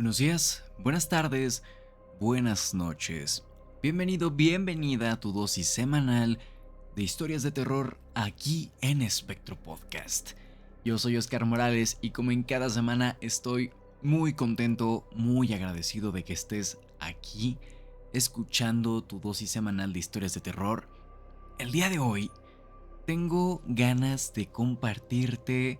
Buenos días, buenas tardes, buenas noches. Bienvenido, bienvenida a tu dosis semanal de historias de terror aquí en Espectro Podcast. Yo soy Oscar Morales y como en cada semana estoy muy contento, muy agradecido de que estés aquí escuchando tu dosis semanal de historias de terror. El día de hoy tengo ganas de compartirte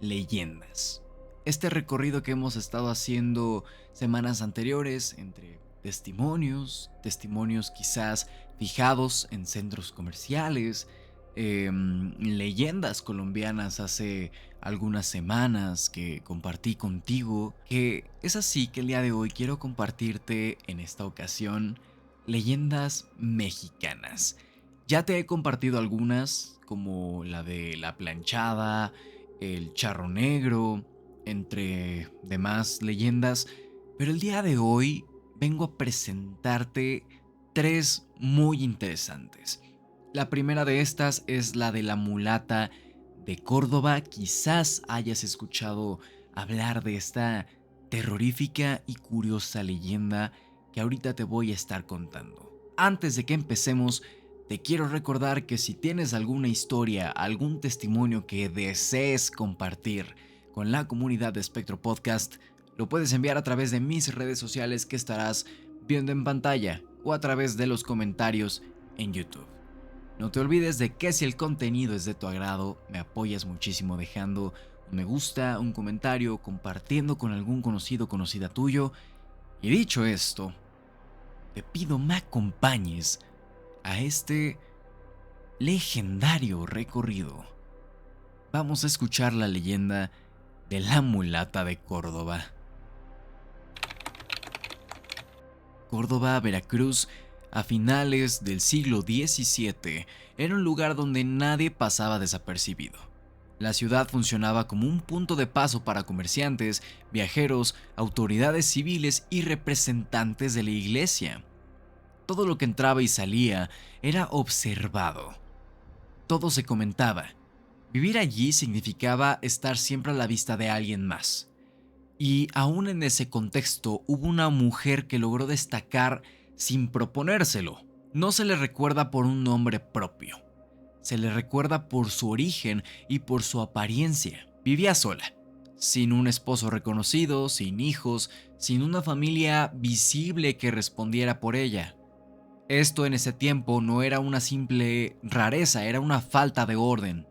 leyendas. Este recorrido que hemos estado haciendo semanas anteriores entre testimonios quizás fijados en centros comerciales, leyendas colombianas hace algunas semanas que compartí contigo, que es así que el día de hoy quiero compartirte en esta ocasión leyendas mexicanas. Ya te he compartido algunas, como la de la planchada, el charro negro, entre demás leyendas, pero el día de hoy vengo a presentarte tres muy interesantes. La primera de estas es la de la mulata de Córdoba. Quizás hayas escuchado hablar de esta terrorífica y curiosa leyenda que ahorita te voy a estar contando. Antes de que empecemos, te quiero recordar que si tienes alguna historia, algún testimonio que desees compartir con la comunidad de Espectro Podcast, lo puedes enviar a través de mis redes sociales que estarás viendo en pantalla o a través de los comentarios en YouTube. No te olvides de que si el contenido es de tu agrado, me apoyas muchísimo dejando un me gusta, un comentario, compartiendo con algún conocido o conocida tuyo. Y dicho esto, te pido me acompañes a este legendario recorrido. Vamos a escuchar la leyenda de la mulata de Córdoba. Córdoba, Veracruz, a finales del siglo XVII, era un lugar donde nadie pasaba desapercibido. La ciudad funcionaba como un punto de paso para comerciantes, viajeros, autoridades civiles y representantes de la iglesia. Todo lo que entraba y salía era observado. Todo se comentaba. Vivir allí significaba estar siempre a la vista de alguien más. Y aún en ese contexto hubo una mujer que logró destacar sin proponérselo. No se le recuerda por un nombre propio. Se le recuerda por su origen y por su apariencia. Vivía sola, sin un esposo reconocido, sin hijos, sin una familia visible que respondiera por ella. Esto en ese tiempo no era una simple rareza, era una falta de orden.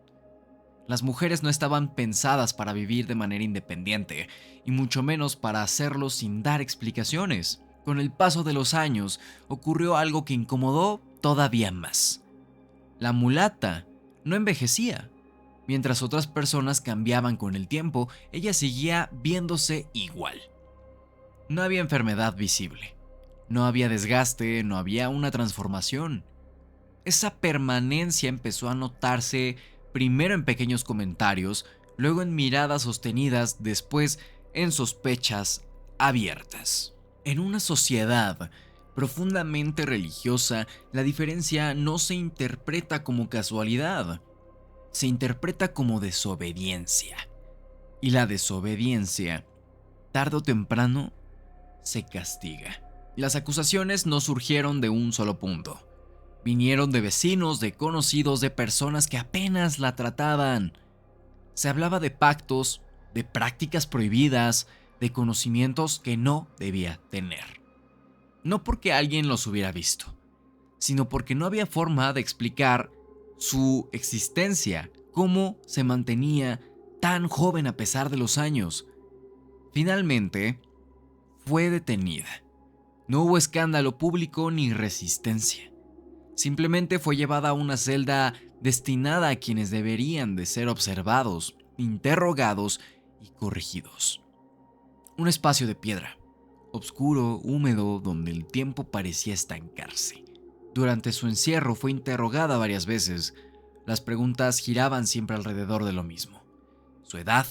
Las mujeres no estaban pensadas para vivir de manera independiente, y mucho menos para hacerlo sin dar explicaciones. Con el paso de los años, ocurrió algo que incomodó todavía más. La mulata no envejecía. Mientras otras personas cambiaban con el tiempo, ella seguía viéndose igual. No había enfermedad visible. No había desgaste, no había una transformación. Esa permanencia empezó a notarse primero en pequeños comentarios, luego en miradas sostenidas, después en sospechas abiertas. En una sociedad profundamente religiosa, la diferencia no se interpreta como casualidad, se interpreta como desobediencia. Y la desobediencia, tarde o temprano, se castiga. Las acusaciones no surgieron de un solo punto. Vinieron de vecinos, de conocidos, de personas que apenas la trataban. Se hablaba de pactos, de prácticas prohibidas, de conocimientos que no debía tener. No porque alguien los hubiera visto, sino porque no había forma de explicar su existencia, cómo se mantenía tan joven a pesar de los años. Finalmente, fue detenida. No hubo escándalo público ni resistencia. Simplemente fue llevada a una celda destinada a quienes deberían de ser observados, interrogados y corregidos. Un espacio de piedra, oscuro, húmedo, donde el tiempo parecía estancarse. Durante su encierro fue interrogada varias veces. Las preguntas giraban siempre alrededor de lo mismo: su edad,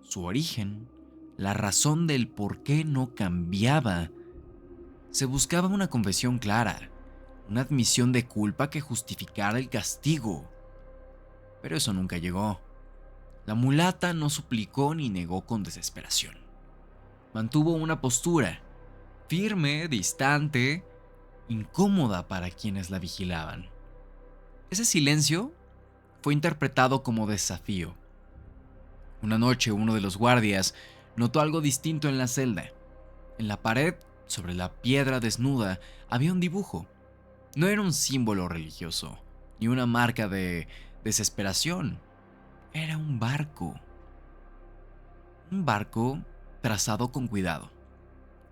su origen, la razón del por qué no cambiaba. Se buscaba una confesión clara, una admisión de culpa que justificara el castigo. Pero eso nunca llegó. La mulata no suplicó ni negó con desesperación. Mantuvo una postura firme, distante, incómoda para quienes la vigilaban. Ese silencio fue interpretado como desafío. Una noche, uno de los guardias notó algo distinto en la celda. En la pared, sobre la piedra desnuda, había un dibujo. No era un símbolo religioso, ni una marca de desesperación. Era un barco. Un barco trazado con cuidado,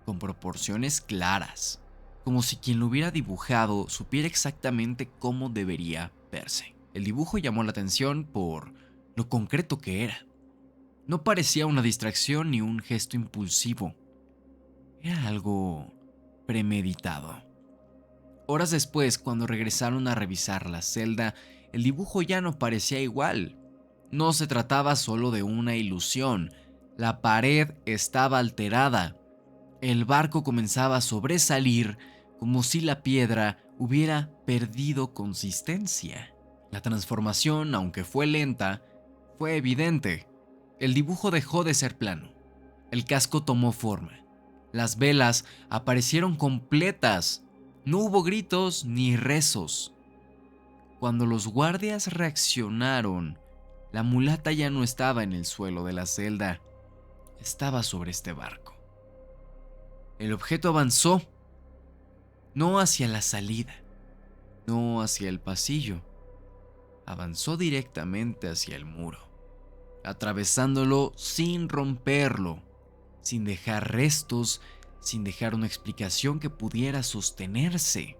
con proporciones claras, como si quien lo hubiera dibujado supiera exactamente cómo debería verse. El dibujo llamó la atención por lo concreto que era. No parecía una distracción ni un gesto impulsivo. Era algo premeditado. Horas después, cuando regresaron a revisar la celda, el dibujo ya no parecía igual. No se trataba solo de una ilusión. La pared estaba alterada. El barco comenzaba a sobresalir como si la piedra hubiera perdido consistencia. La transformación, aunque fue lenta, fue evidente. El dibujo dejó de ser plano. El casco tomó forma. Las velas aparecieron completas. No hubo gritos ni rezos. Cuando los guardias reaccionaron, la mulata ya no estaba en el suelo de la celda. Estaba sobre este barco. El objeto avanzó, no hacia la salida, no hacia el pasillo. Avanzó directamente hacia el muro, atravesándolo sin romperlo, sin dejar restos, sin dejar una explicación que pudiera sostenerse.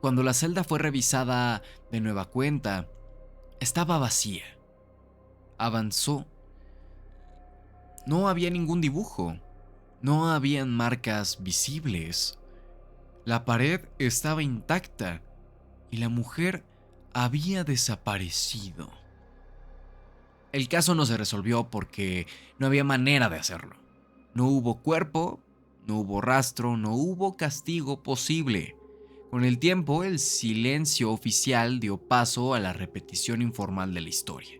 Cuando la celda fue revisada de nueva cuenta, estaba vacía. Avanzó. No había ningún dibujo. No habían marcas visibles. La pared estaba intacta y la mujer había desaparecido. El caso no se resolvió porque no había manera de hacerlo. No hubo cuerpo, no hubo rastro, no hubo castigo posible. Con el tiempo, el silencio oficial dio paso a la repetición informal de la historia.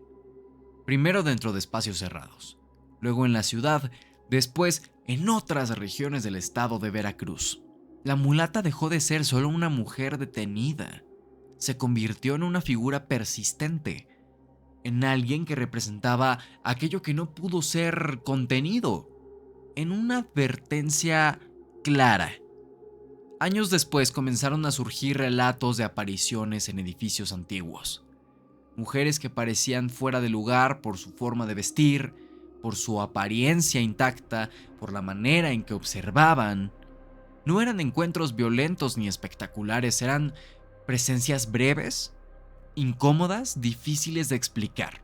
Primero dentro de espacios cerrados, luego en la ciudad, después en otras regiones del estado de Veracruz. La mulata dejó de ser solo una mujer detenida. Se convirtió en una figura persistente, en alguien que representaba aquello que no pudo ser contenido, en una advertencia clara. Años después comenzaron a surgir relatos de apariciones en edificios antiguos. Mujeres que parecían fuera de lugar por su forma de vestir, por su apariencia intacta, por la manera en que observaban. No eran encuentros violentos ni espectaculares, eran presencias breves, incómodas, difíciles de explicar.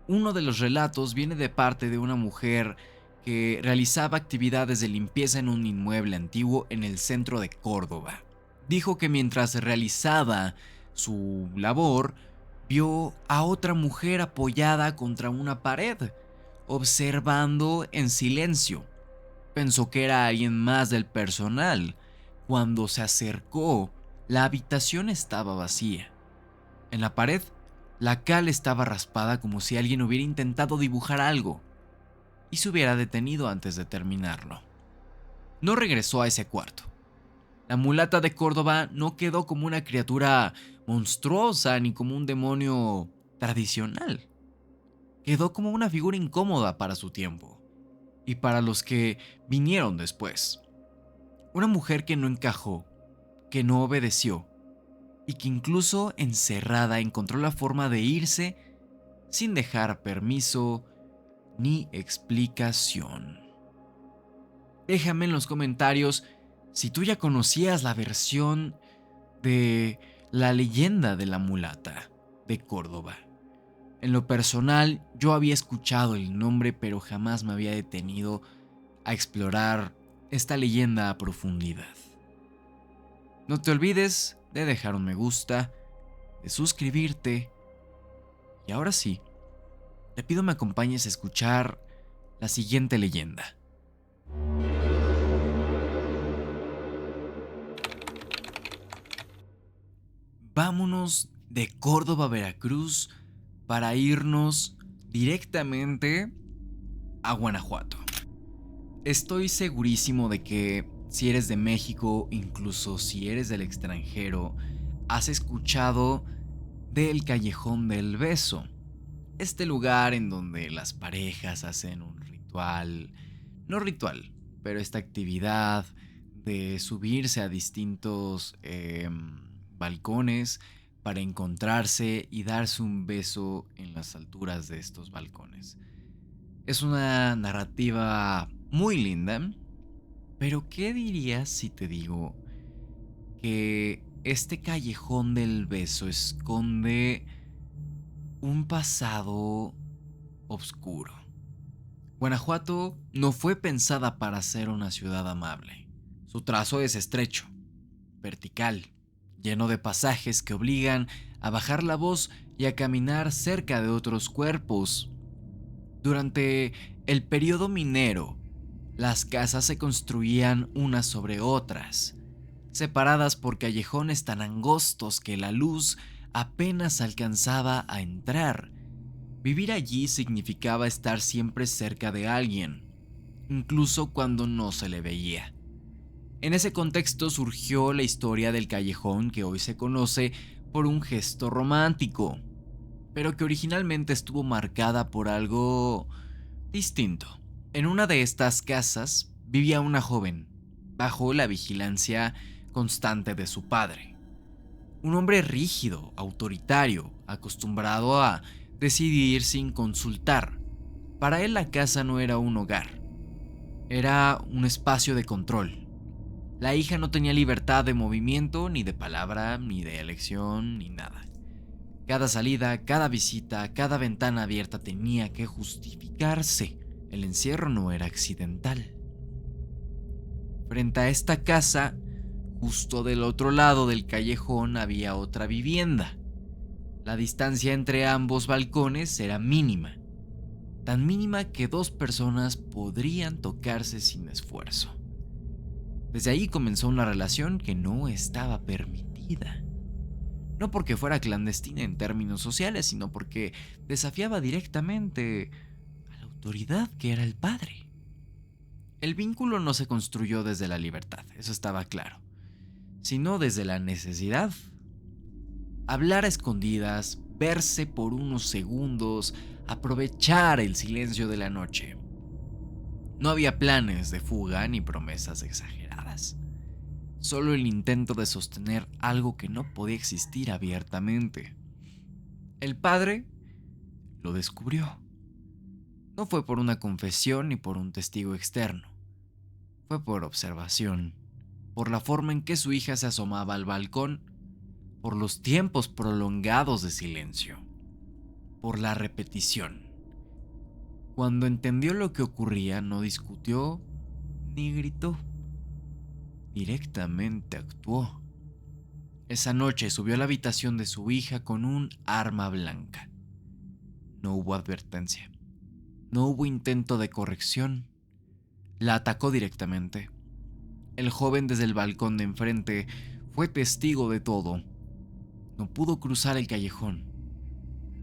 Uno de los relatos viene de parte de una mujer que realizaba actividades de limpieza en un inmueble antiguo en el centro de Córdoba. Dijo que mientras realizaba su labor, vio a otra mujer apoyada contra una pared, observando en silencio. Pensó que era alguien más del personal. Cuando se acercó, la habitación estaba vacía. En la pared, la cal estaba raspada como si alguien hubiera intentado dibujar algo y se hubiera detenido antes de terminarlo. No regresó a ese cuarto. La mulata de Córdoba no quedó como una criatura monstruosa ni como un demonio tradicional. Quedó como una figura incómoda para su tiempo y para los que vinieron después. Una mujer que no encajó, que no obedeció y que incluso encerrada encontró la forma de irse sin dejar permiso ni explicación. Déjame en los comentarios si tú ya conocías la versión de la leyenda de la mulata de Córdoba. En lo personal, yo había escuchado el nombre, pero jamás me había detenido a explorar esta leyenda a profundidad. No te olvides de dejar un me gusta, de suscribirte, y ahora sí, te pido me acompañes a escuchar la siguiente leyenda. Vámonos de Córdoba a Veracruz para irnos directamente a Guanajuato. Estoy segurísimo de que si eres de México, incluso si eres del extranjero, has escuchado del Callejón del Beso. Este lugar en donde las parejas hacen un ritual, no ritual, pero esta actividad de subirse a distintos balcones para encontrarse y darse un beso en las alturas de estos balcones. Es una narrativa muy linda, pero ¿qué dirías si te digo que este callejón del beso esconde un pasado oscuro? Guanajuato no fue pensada para ser una ciudad amable. Su trazo es estrecho, vertical, lleno de pasajes que obligan a bajar la voz y a caminar cerca de otros cuerpos. Durante el periodo minero, las casas se construían unas sobre otras, separadas por callejones tan angostos que la luz apenas alcanzaba a entrar. Vivir allí significaba estar siempre cerca de alguien, incluso cuando no se le veía. En ese contexto surgió la historia del callejón que hoy se conoce por un gesto romántico, pero que originalmente estuvo marcada por algo distinto. En una de estas casas vivía una joven, bajo la vigilancia constante de su padre. Un hombre rígido, autoritario, acostumbrado a decidir sin consultar. Para él la casa no era un hogar, era un espacio de control. La hija no tenía libertad de movimiento, ni de palabra, ni de elección, ni nada. Cada salida, cada visita, cada ventana abierta tenía que justificarse. El encierro no era accidental. Frente a esta casa, justo del otro lado del callejón, había otra vivienda. La distancia entre ambos balcones era mínima, tan mínima que dos personas podrían tocarse sin esfuerzo. Desde ahí comenzó una relación que no estaba permitida. No porque fuera clandestina en términos sociales, sino porque desafiaba directamente a la autoridad que era el padre. El vínculo no se construyó desde la libertad, eso estaba claro, sino desde la necesidad. Hablar a escondidas, verse por unos segundos, aprovechar el silencio de la noche. No había planes de fuga ni promesas exageradas, solo el intento de sostener algo que no podía existir abiertamente. El padre lo descubrió. No fue por una confesión ni por un testigo externo. Fue por observación, por la forma en que su hija se asomaba al balcón, por los tiempos prolongados de silencio, por la repetición. Cuando entendió lo que ocurría, no discutió ni gritó. Directamente actuó. Esa noche subió a la habitación de su hija con un arma blanca. No hubo advertencia. No hubo intento de corrección. La atacó directamente. El joven desde el balcón de enfrente fue testigo de todo. No pudo cruzar el callejón.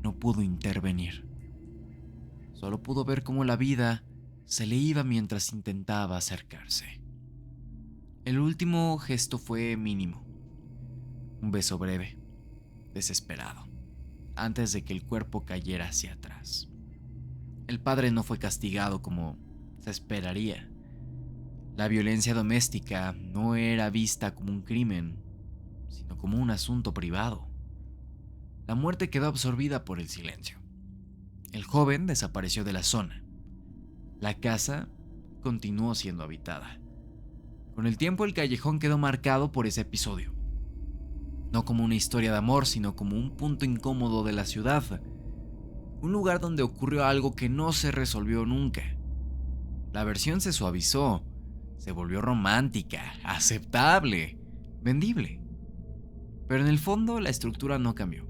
No pudo intervenir. Solo pudo ver cómo la vida se le iba mientras intentaba acercarse. El último gesto fue mínimo. Un beso breve, desesperado, antes de que el cuerpo cayera hacia atrás. El padre no fue castigado como se esperaría. La violencia doméstica no era vista como un crimen, sino como un asunto privado. La muerte quedó absorbida por el silencio. El joven desapareció de la zona. La casa continuó siendo habitada. Con el tiempo el callejón quedó marcado por ese episodio. No como una historia de amor, sino como un punto incómodo de la ciudad. Un lugar donde ocurrió algo que no se resolvió nunca. La versión se suavizó, se volvió romántica, aceptable, vendible. Pero en el fondo la estructura no cambió.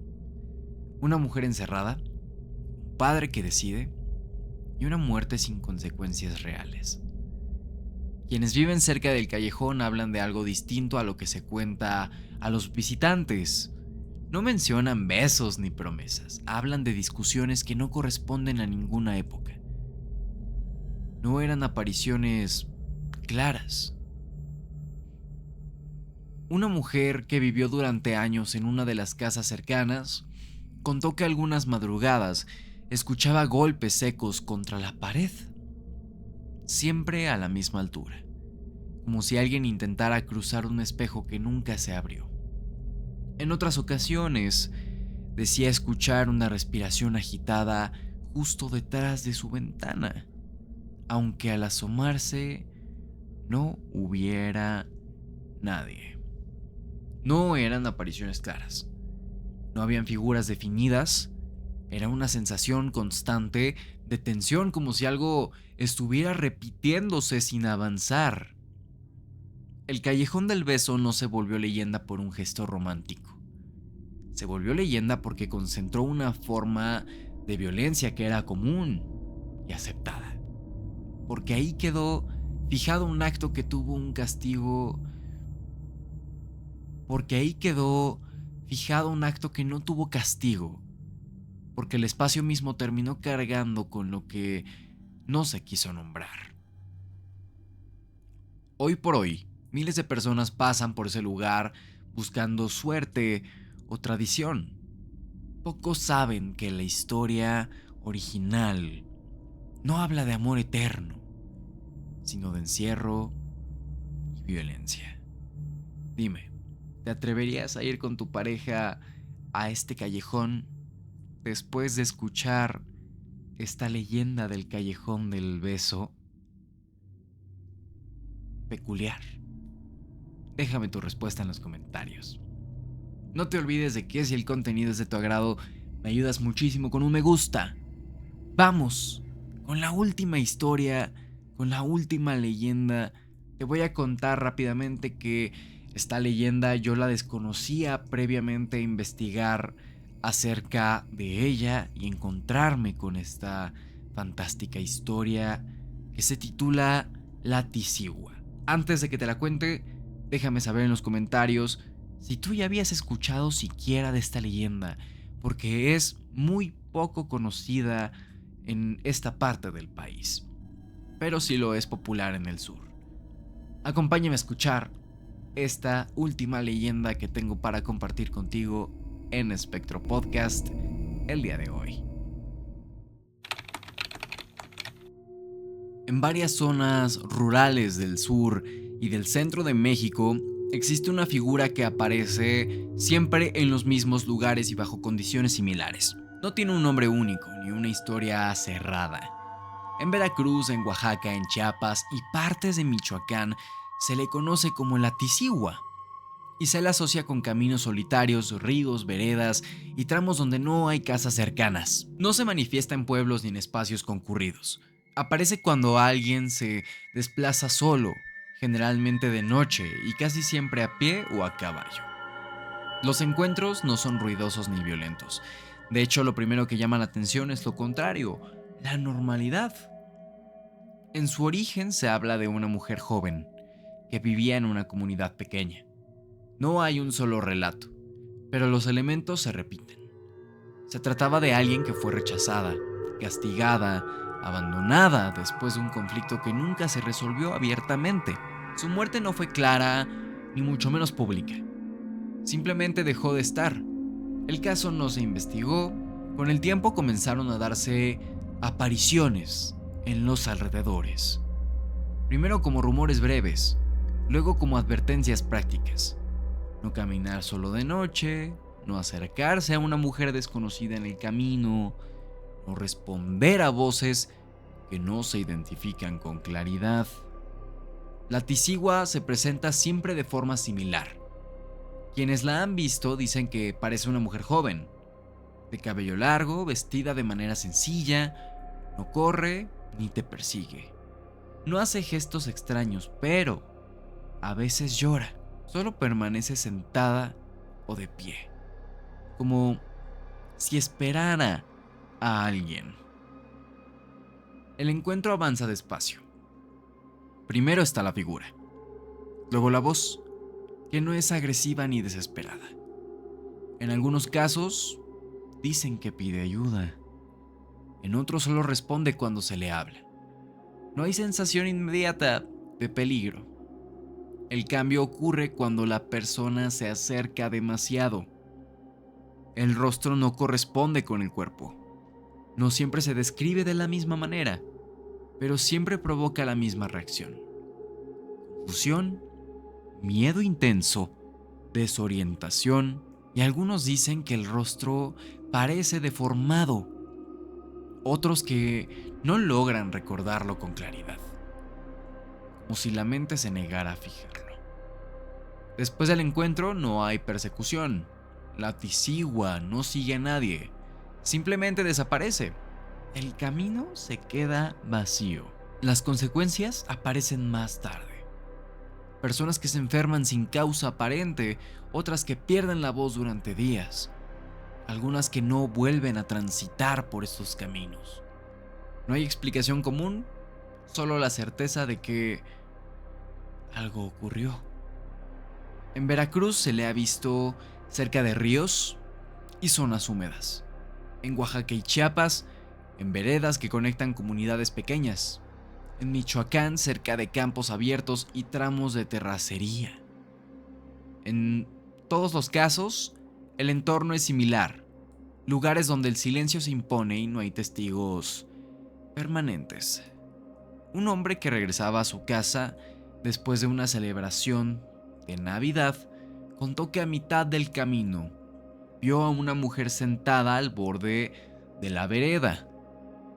Una mujer encerrada, un padre que decide y una muerte sin consecuencias reales. Quienes viven cerca del callejón hablan de algo distinto a lo que se cuenta a los visitantes. No mencionan besos ni promesas, hablan de discusiones que no corresponden a ninguna época. no eran apariciones claras. Una mujer que vivió durante años en una de las casas cercanas contó que algunas madrugadas escuchaba golpes secos contra la pared, siempre a la misma altura, como si alguien intentara cruzar un espejo que nunca se abrió. En otras ocasiones, decía escuchar una respiración agitada justo detrás de su ventana, aunque al asomarse no hubiera nadie. No eran apariciones claras, no habían figuras definidas, era una sensación constante de tensión, como si algo estuviera repitiéndose sin avanzar. El Callejón del Beso no se volvió leyenda por un gesto romántico. Se volvió leyenda porque concentró una forma de violencia que era común y aceptada. Porque ahí quedó fijado un acto que tuvo un castigo. Porque ahí quedó fijado un acto que no tuvo castigo. Porque el espacio mismo terminó cargando con lo que no se quiso nombrar. Hoy por hoy, miles de personas pasan por ese lugar buscando suerte o tradición. Pocos saben que la historia original no habla de amor eterno, sino de encierro y violencia. Dime, ¿te atreverías a ir con tu pareja a este callejón después de escuchar esta leyenda del Callejón del Beso? Peculiar. Déjame tu respuesta en los comentarios. No te olvides de que si el contenido es de tu agrado, me ayudas muchísimo con un me gusta. Vamos, con la última historia, con la última leyenda. Te voy a contar rápidamente que esta leyenda yo la desconocía previamente a investigar acerca de ella y encontrarme con esta fantástica historia que se titula La Tisigua. Antes de que te la cuente, déjame saber en los comentarios si tú ya habías escuchado siquiera de esta leyenda, porque es muy poco conocida en esta parte del país, pero sí lo es popular en el sur. Acompáñame a escuchar esta última leyenda que tengo para compartir contigo en Espectro Podcast el día de hoy. En varias zonas rurales del sur y del centro de México existe una figura que aparece siempre en los mismos lugares y bajo condiciones similares. No tiene un nombre único ni una historia cerrada. En Veracruz, en Oaxaca, en Chiapas y partes de Michoacán se le conoce como la Tisigua y se la asocia con caminos solitarios, ríos, veredas y tramos donde no hay casas cercanas. No se manifiesta en pueblos ni en espacios concurridos. Aparece cuando alguien se desplaza solo, generalmente de noche y casi siempre a pie o a caballo. Los encuentros no son ruidosos ni violentos. De hecho, lo primero que llama la atención es lo contrario, la normalidad. En su origen se habla de una mujer joven que vivía en una comunidad pequeña. No hay un solo relato, pero los elementos se repiten. Se trataba de alguien que fue rechazada, castigada, abandonada después de un conflicto que nunca se resolvió abiertamente. Su muerte no fue clara, ni mucho menos pública. Simplemente dejó de estar. El caso no se investigó. Con el tiempo comenzaron a darse apariciones en los alrededores. Primero como rumores breves, luego como advertencias prácticas. No caminar solo de noche, no acercarse a una mujer desconocida en el camino, no responder a voces que no se identifican con claridad. La Tisigua se presenta siempre de forma similar. Quienes la han visto dicen que parece una mujer joven, de cabello largo, vestida de manera sencilla, no corre ni te persigue. No hace gestos extraños, pero a veces llora. Solo permanece sentada o de pie, como si esperara a alguien. El encuentro avanza despacio. Primero está la figura, luego la voz, que no es agresiva ni desesperada. En algunos casos, dicen que pide ayuda. En otros solo responde cuando se le habla. No hay sensación inmediata de peligro. El cambio ocurre cuando la persona se acerca demasiado. El rostro no corresponde con el cuerpo. No siempre se describe de la misma manera, pero siempre provoca la misma reacción. Confusión, miedo intenso, desorientación, y algunos dicen que el rostro parece deformado. Otros que no logran recordarlo con claridad, como si la mente se negara a fijarlo. Después del encuentro no hay persecución. La tisigua no sigue a nadie. Simplemente desaparece. El camino se queda vacío. Las consecuencias aparecen más tarde. Personas que se enferman sin causa aparente, otras que pierden la voz durante días, algunas que no vuelven a transitar por estos caminos. No hay explicación común, solo la certeza de que algo ocurrió. En Veracruz se le ha visto cerca de ríos y zonas húmedas. En Oaxaca y Chiapas, en veredas que conectan comunidades pequeñas. En Michoacán, cerca de campos abiertos y tramos de terracería. En todos los casos, el entorno es similar. Lugares donde el silencio se impone y no hay testigos permanentes. Un hombre que regresaba a su casa después de una celebración de Navidad contó que a mitad del camino vio a una mujer sentada al borde de la vereda.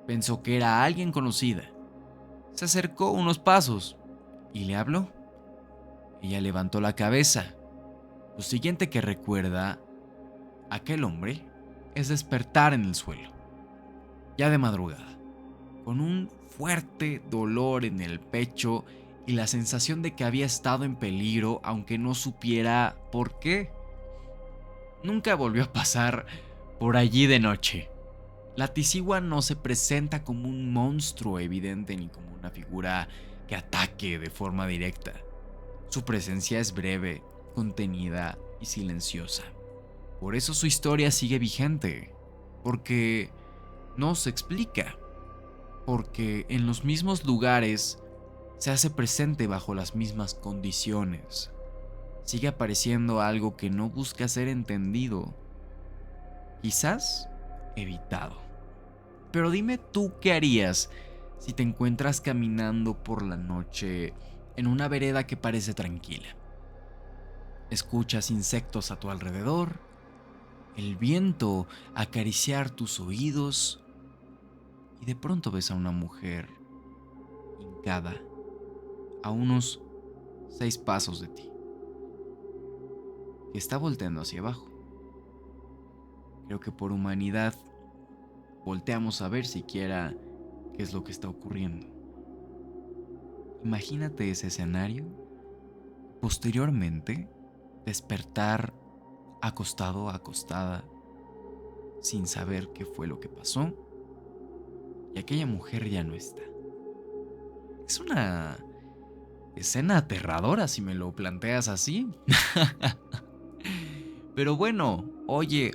Pensó que era alguien conocida. Se acercó unos pasos y le habló. Ella levantó la cabeza. Lo siguiente que recuerda aquel hombre es despertar en el suelo, ya de madrugada, con un fuerte dolor en el pecho y la sensación de que había estado en peligro aunque no supiera por qué. Nunca volvió a pasar por allí de noche. La tisigua no se presenta como un monstruo evidente ni como una figura que ataque de forma directa. Su presencia es breve, contenida y silenciosa. Por eso su historia sigue vigente, porque no se explica, porque en los mismos lugares se hace presente bajo las mismas condiciones. Sigue apareciendo algo que no busca ser entendido, quizás evitado. Pero dime tú qué harías si te encuentras caminando por la noche en una vereda que parece tranquila. Escuchas insectos a tu alrededor, el viento acariciar tus oídos y de pronto ves a una mujer hincada a unos 6 pasos de ti, que está volteando hacia abajo. Creo que por humanidad volteamos a ver siquiera qué es lo que está ocurriendo. Imagínate ese escenario. Posteriormente, despertar acostado o acostada sin saber qué fue lo que pasó y aquella mujer ya no está. Es una escena aterradora si me lo planteas así. Pero bueno, oye,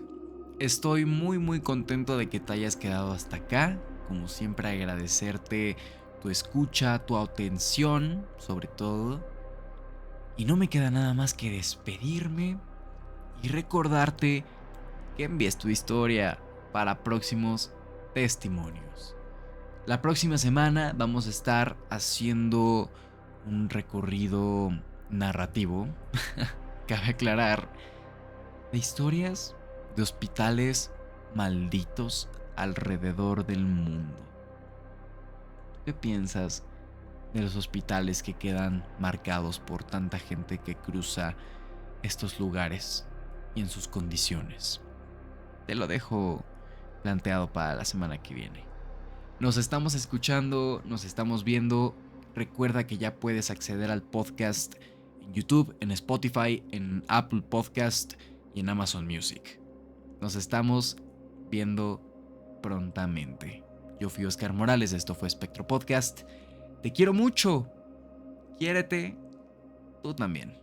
estoy muy contento de que te hayas quedado hasta acá. Como siempre, agradecerte tu escucha, tu atención, sobre todo. Y no me queda nada más que despedirme y recordarte que envíes tu historia para próximos testimonios. La próxima semana vamos a estar haciendo un recorrido narrativo, cabe aclarar, de historias de hospitales malditos alrededor del mundo. ¿Qué piensas de los hospitales que quedan marcados por tanta gente que cruza estos lugares y en sus condiciones? Te lo dejo planteado para la semana que viene. Nos estamos escuchando, nos estamos viendo. Recuerda que ya puedes acceder al podcast en YouTube, en Spotify, en Apple Podcast y en Amazon Music. Nos estamos viendo prontamente. Yo fui Oscar Morales, esto fue Espectro Podcast. Te quiero mucho. Quiérete tú también.